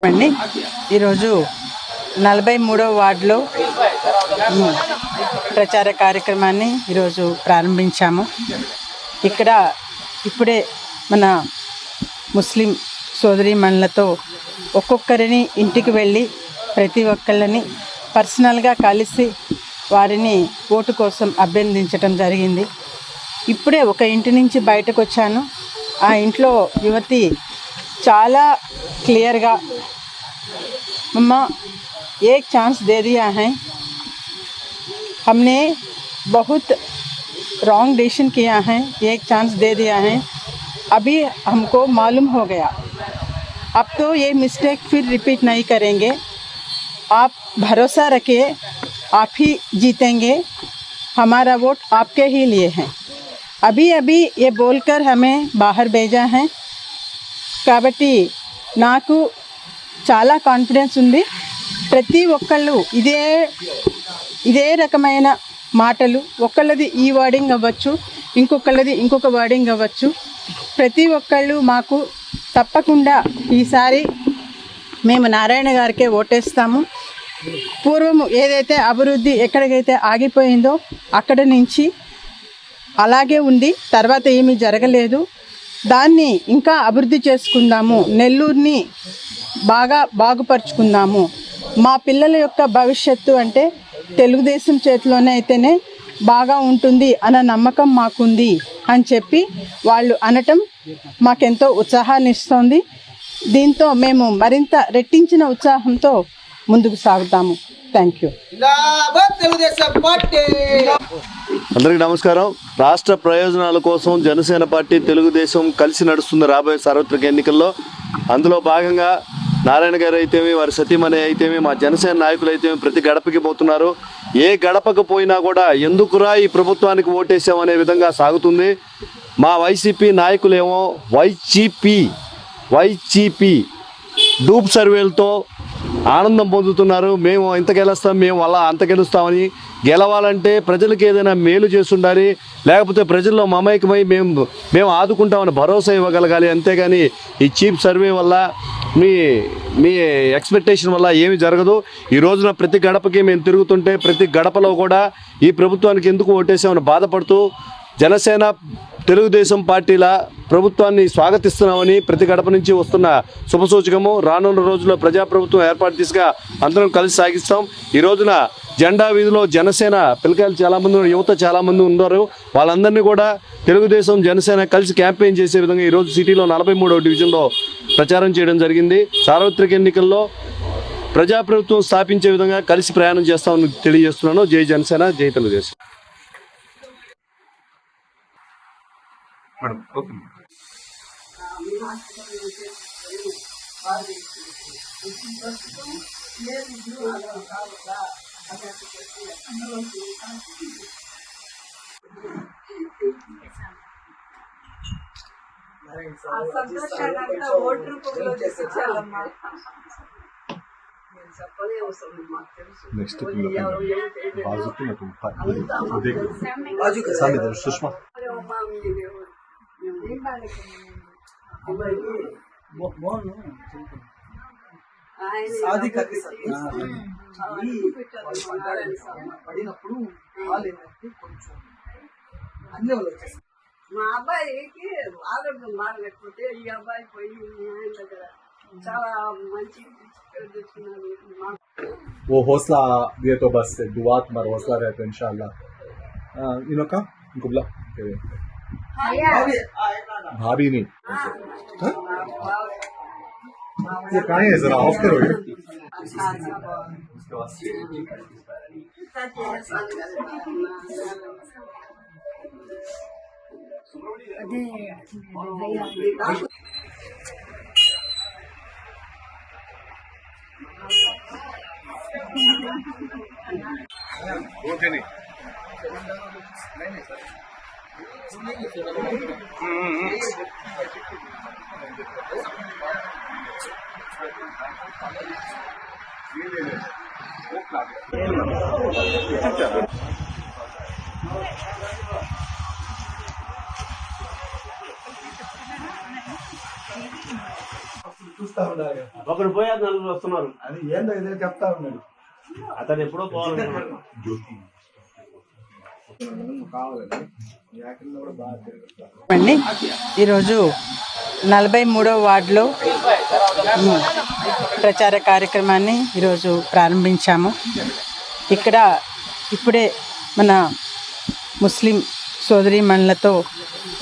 అండి ఈరోజు 43వ వార్డులో ప్రచార కార్యక్రమాన్ని ఈరోజు ప్రారంభించాము. ఇక్కడ ఇప్పుడే మన ముస్లిం సోదరీమణులతో ఒక్కొక్కరిని ఇంటికి వెళ్ళి ప్రతి ఒక్కళ్ళని పర్సనల్గా కలిసి వారిని ఓటు కోసం అభ్యర్థించటం జరిగింది. ఇప్పుడే ఒక ఇంటి నుంచి బయటకు వచ్చాను. ఆ ఇంట్లో యువతి చాలా క్లియర్గా मम्मा एक चांस दे दिया है, हमने बहुत रॉन्ग डिसीजन किया है, एक चांस दे दिया है, अभी हमको मालूम हो गया, अब तो ये मिस्टेक फिर रिपीट नहीं करेंगे, आप भरोसा रखिए, आप ही जीतेंगे, हमारा वोट आपके ही लिए है। अभी अभी ये बोलकर हमें बाहर भेजा है కాబట్టి నాకు చాలా కాన్ఫిడెన్స్ ఉంది. ప్రతి ఒక్కళ్ళు ఇదే రకమైన మాటలు, ఒకళ్ళది ఈ వర్డింగ్ అవ్వచ్చు, ఇంకొకళ్ళది ఇంకొక వర్డింగ్ అవ్వచ్చు. ప్రతి ఒక్కళ్ళు మాకు తప్పకుండా ఈసారి మేము నారాయణ గారికే ఓటేస్తాము. పూర్వము ఏదైతే అభివృద్ధి ఎక్కడికైతే ఆగిపోయిందో అక్కడ నుంచి అలాగే ఉంది, తర్వాత ఏమీ జరగలేదు. దాన్ని ఇంకా అభివృద్ధి చేసుకుందాము, నెల్లూరుని బాగుపరుచుకుందాము. మా పిల్లల యొక్క భవిష్యత్తు అంటే తెలుగుదేశం చేతిలోనే అయితేనే బాగా ఉంటుంది అన్న నమ్మకం మాకుంది అని చెప్పి వాళ్ళు అనటం మాకెంతో ఉత్సాహాన్ని ఇస్తుంది. దీంతో మేము మరింత రెట్టించిన ఉత్సాహంతో ముందుకు సాగుతాము. Thank you. అందరికీ నమస్కారం. రాష్ట్ర ప్రయోజనాల కోసం జనసేన పార్టీ తెలుగుదేశం కలిసి నడుస్తుంది రాబోయే సార్వత్రిక ఎన్నికల్లో. అందులో భాగంగా నారాయణ గారు అయితేమి, వారి సతీమణి అయితేమి, మా జనసేన నాయకులు అయితేమి ప్రతి గడపకి పోతున్నారు. ఏ గడపకు పోయినా కూడా ఎందుకురా ఈ ప్రభుత్వానికి ఓటేసామనే విధంగా సాగుతుంది. మా వైసీపీ నాయకులేమో వైసీపీ డూప్ సర్వేలతో ఆనందం పొందుతున్నారు. మేము ఇంత గెలుస్తాం, మేము అలా అంత గెలుస్తామని. గెలవాలంటే ప్రజలకు ఏదైనా మేలు చేస్తుండాలి, లేకపోతే ప్రజల్లో మమైకమై మేము ఆదుకుంటామని భరోసా ఇవ్వగలగాలి. అంతేగాని ఈ చీప్ సర్వే వల్ల మీ ఎక్స్పెక్టేషన్ వల్ల ఏమి జరగదు. ఈ రోజున ప్రతి గడపకి మేము తిరుగుతుంటే ప్రతి గడపలో కూడా ఈ ప్రభుత్వానికి ఎందుకు ఓటేసామని బాధపడుతూ జనసేన తెలుగుదేశం పార్టీల ప్రభుత్వాన్ని స్వాగతిస్తున్నామని ప్రతి గడప నుంచి వస్తున్న శుభసూచకము. రానున్న రోజుల్లో ప్రజాప్రభుత్వం ఏర్పాటు దిశగా అందరం కలిసి సాగిస్తాం. ఈ రోజున జెండా వీధిలో జనసేన పిల్లకాయలు చాలామంది, యువత చాలామంది ఉన్నారు. వాళ్ళందరినీ కూడా తెలుగుదేశం జనసేన కలిసి క్యాంపెయిన్ చేసే విధంగా ఈరోజు సిటీలో 43వ డివిజన్లో ప్రచారం చేయడం జరిగింది. సార్వత్రిక ఎన్నికల్లో ప్రజాప్రభుత్వం స్థాపించే విధంగా కలిసి ప్రయాణం చేస్తామని తెలియజేస్తున్నాను. జై జనసేన, జై తెలుగుదేశం. నెక్స్ట్ సుష్మా పడినప్పుడు వాళ్ళు ఏంటంటే కొంచెం అన్ని వాళ్ళు వచ్చేసారు. మా అబ్బాయికి ఆరోగ్యం బాగలేకపోతే ఈ అబ్బాయి పోయి ఆయన దగ్గర చాలా మంచి वो हौसला दिए तो बस दुआ तुम्हारा हौसला रहे तो इंशाल्लाह इनका इनको बुला भाभी नहीं ये कहाँ है, जरा ऑफ करो ये. ओके नहीं చూస్తా ఉండాలి ఒకరు పోయారు, నలుగురు వస్తున్నారు అని ఏందో ఇదే చెప్తా ఉన్నాడు. అతను ఎప్పుడో పోవాలనుకున్నాడు. కావాలండి యాక్టింగ్ కూడా బాగా తిరుగుతారు. అండి ఈరోజు 43వ వార్డులో ప్రచార కార్యక్రమాన్ని ఈరోజు ప్రారంభించాము. ఇక్కడ ఇప్పుడే మన ముస్లిం సోదరీమణులతో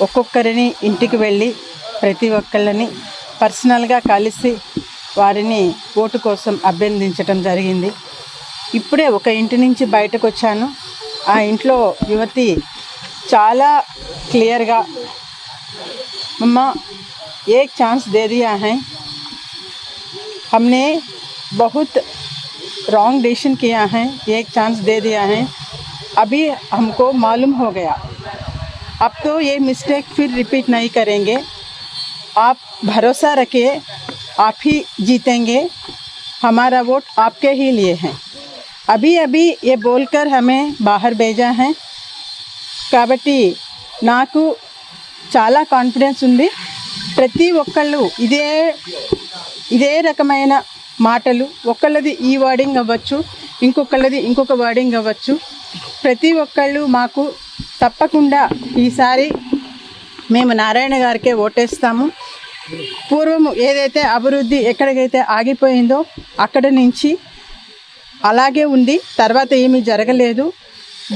ఒక్కొక్కరిని ఇంటికి వెళ్ళి ప్రతి ఒక్కళ్ళని పర్సనల్గా కలిసి వారిని ఓటు కోసం అభ్యర్థించటం జరిగింది. ఇప్పుడే ఒక ఇంటి నుంచి బయటకు వచ్చాను. ఆ ఇంట్లో యువతి చాలా క్లియర్గా मम्मा एक चांस दे दिया है, हमने बहुत रॉन्ग डिसीजन किया है, एक चांस दे दिया है, अभी हमको मालूम हो गया, अब तो ये मिस्टेक फिर रिपीट नहीं करेंगे, आप भरोसा रखिए, आप ही जीतेंगे, हमारा वोट आपके ही लिए है। अभी अभी ये बोलकर हमें बाहर भेजा है కాబట్టి నాకు చాలా కాన్ఫిడెన్స్ ఉంది. ప్రతి ఒక్కళ్ళు ఇదే రకమైన మాటలు, ఒకళ్ళది ఈ వర్డింగ్ అవ్వచ్చు, ఇంకొకళ్ళది ఇంకొక వర్డింగ్ అవ్వచ్చు. ప్రతి ఒక్కళ్ళు మాకు తప్పకుండా ఈసారి మేము నారాయణ గారికే ఓటేస్తాము. పూర్వము ఏదైతే అభివృద్ధి ఎక్కడికైతే ఆగిపోయిందో అక్కడి నుంచి అలాగే ఉంది, తర్వాత ఏమీ జరగలేదు.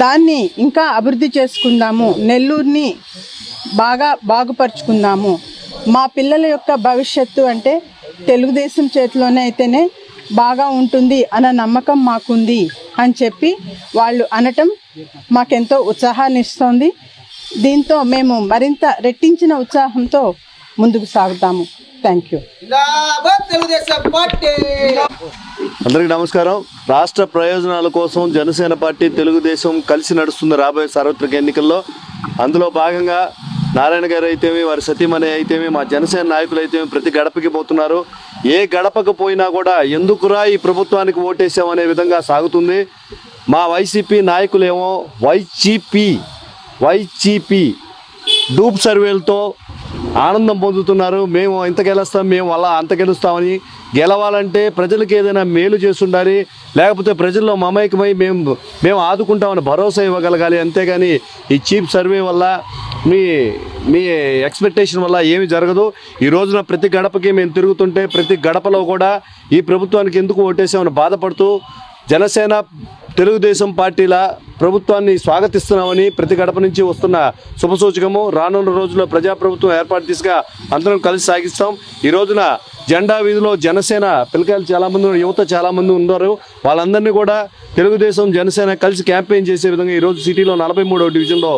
దాన్ని ఇంకా అభివృద్ధి చేసుకుందాము, నెల్లూరుని బాగుపరుచుకుందాము. మా పిల్లల యొక్క భవిష్యత్తు అంటే తెలుగుదేశం చేతిలోనే అయితేనే బాగా ఉంటుంది అన్న నమ్మకం మాకుంది అని చెప్పి వాళ్ళు అనటం మాకెంతో ఉత్సాహాన్ని ఇస్తోంది. దీంతో మేము మరింత రెట్టించిన ఉత్సాహంతో ముందుకు సాగుతాము. Thank you. అందరికీ నమస్కారం. రాష్ట్ర ప్రయోజనాల కోసం జనసేన పార్టీ తెలుగుదేశం కలిసి నడుస్తుంది రాబోయే సార్వత్రిక ఎన్నికల్లో. అందులో భాగంగా నారాయణ గారు అయితేమి, వారి సతీమణి అయితేమి, మా జనసేన నాయకులు అయితేమి ప్రతి గడపకి పోతున్నారు. ఏ గడపకు పోయినా కూడా ఎందుకురా ఈ ప్రభుత్వానికి ఓటేసామనే విధంగా సాగుతుంది. మా వైసీపీ నాయకులేమో వైసీపీ డూప్ సర్వేలతో ఆనందం పొందుతున్నారు. మేము ఇంత గెలుస్తాం, మేము అలా అంత గెలుస్తామని. గెలవాలంటే ప్రజలకు ఏదైనా మేలు చేస్తుండాలి, లేకపోతే ప్రజల్లో మమైకమై మేము ఆదుకుంటామని భరోసా ఇవ్వగలగాలి. అంతేగాని ఈ చీప్ సర్వే వల్ల మీ ఎక్స్పెక్టేషన్ వల్ల ఏమి జరగదు. ఈ రోజున ప్రతి గడపకి మేము తిరుగుతుంటే ప్రతి గడపలో కూడా ఈ ప్రభుత్వానికి ఎందుకు ఓటేసామని బాధపడుతూ జనసేన తెలుగుదేశం పార్టీల ప్రభుత్వాన్ని స్వాగతిస్తున్నామని ప్రతి గడప నుంచి వస్తున్న శుభసూచకము. రానున్న రోజుల్లో ప్రజాప్రభుత్వం ఏర్పాటు దిశగా అందరం కలిసి సాగిస్తాం. ఈ రోజున జెండా వీధిలో జనసేన పిల్లకాయలు చాలామంది, యువత చాలామంది ఉన్నారు. వాళ్ళందరినీ కూడా తెలుగుదేశం జనసేన కలిసి క్యాంపెయిన్ చేసే విధంగా ఈరోజు సిటీలో 43వ డివిజన్లో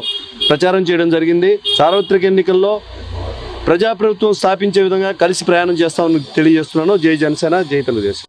ప్రచారం చేయడం జరిగింది. సార్వత్రిక ఎన్నికల్లో ప్రజాప్రభుత్వం స్థాపించే విధంగా కలిసి ప్రయాణం చేస్తామని తెలియజేస్తున్నాను. జై జనసేన, జై తెలుగుదేశం.